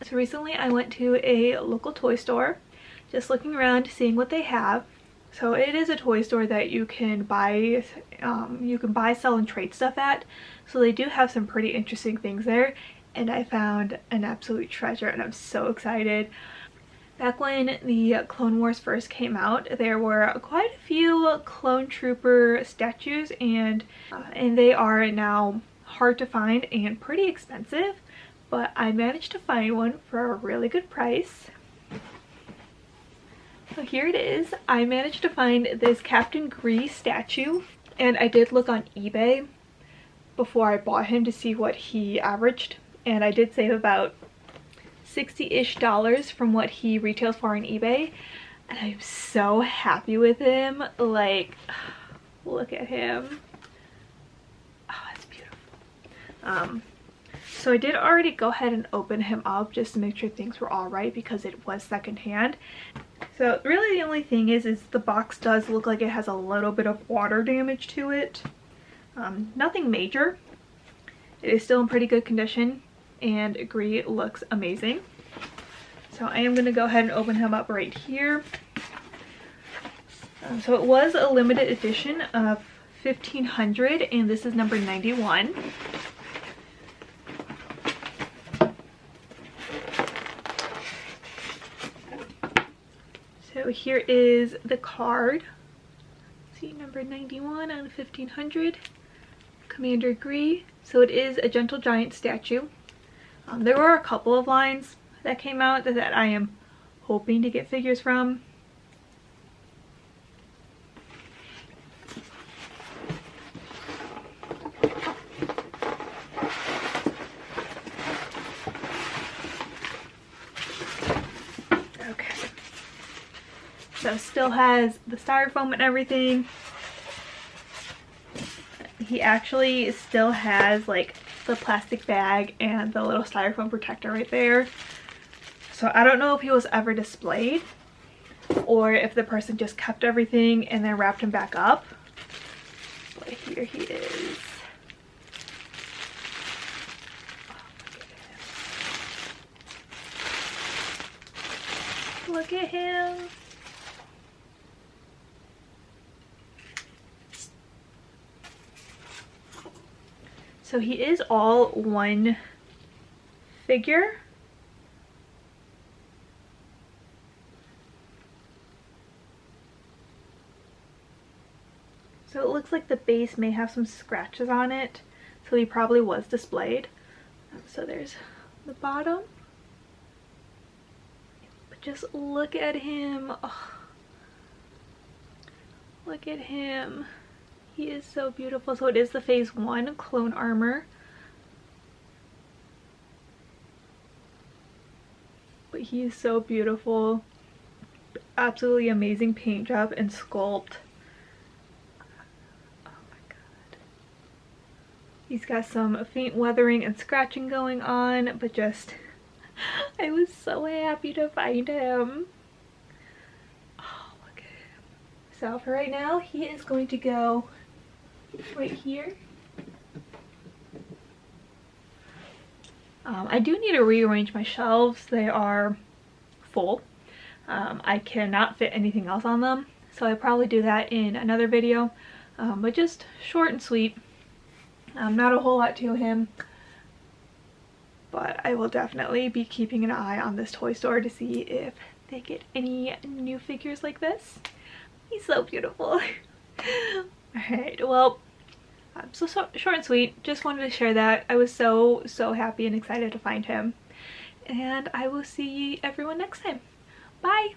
So recently I went to a local toy store, just looking around, seeing what they have. So it is a toy store that you can buy, sell, and trade stuff at. So they do have some pretty interesting things there, and I found an absolute treasure, and I'm so excited. Back when the Clone Wars first came out, there were quite a few clone trooper statues, and they are now hard to find and pretty expensive, but I managed to find one for a really good price. So here it is. I managed to find this Captain Gree statue, and I did look on eBay before I bought him to see what he averaged, and I did save about $60-ish from what he retails for on eBay, and I'm so happy with him. Like, look at him. Oh, it's beautiful. So I did already go ahead and open him up just to make sure things were all right, because it was secondhand. So really the only thing is the box does look like it has a little bit of water damage to it. Nothing major. It is still in pretty good condition, and Gree looks amazing. So I am going to go ahead and open him up right here. So it was a limited edition of 1500, and this is number 91. So here is the card. See, number 91 out of 1500. Commander Gree. So it is a gentle giant statue. There were a couple of lines that came out that I am hoping to get figures from. Okay. So still has the styrofoam and everything. He actually still has like the plastic bag and the little styrofoam protector right there. So I don't know if he was ever displayed or if the person just kept everything and then wrapped him back up. But here he is. Look at him. So he is all one figure. So it looks like the base may have some scratches on it, so he probably was displayed. So there's the bottom. But just look at him. Oh, look at him. He is so beautiful. So it is the phase 1 clone armor. But he is so beautiful. Absolutely amazing paint job and sculpt. Oh my god. He's got some faint weathering and scratching going on, but just I was so happy to find him. Oh, look at him. So for right now, he is going to go right here. I do need to rearrange my shelves. They are full. I cannot fit anything else on them, so I probably do that in another video, but just short and sweet. Not a whole lot to him, but I will definitely be keeping an eye on this toy store to see if they get any new figures like this. He's so beautiful. Alright, well, so short and sweet. Just wanted to share that. I was so happy and excited to find him. And I will see everyone next time. Bye!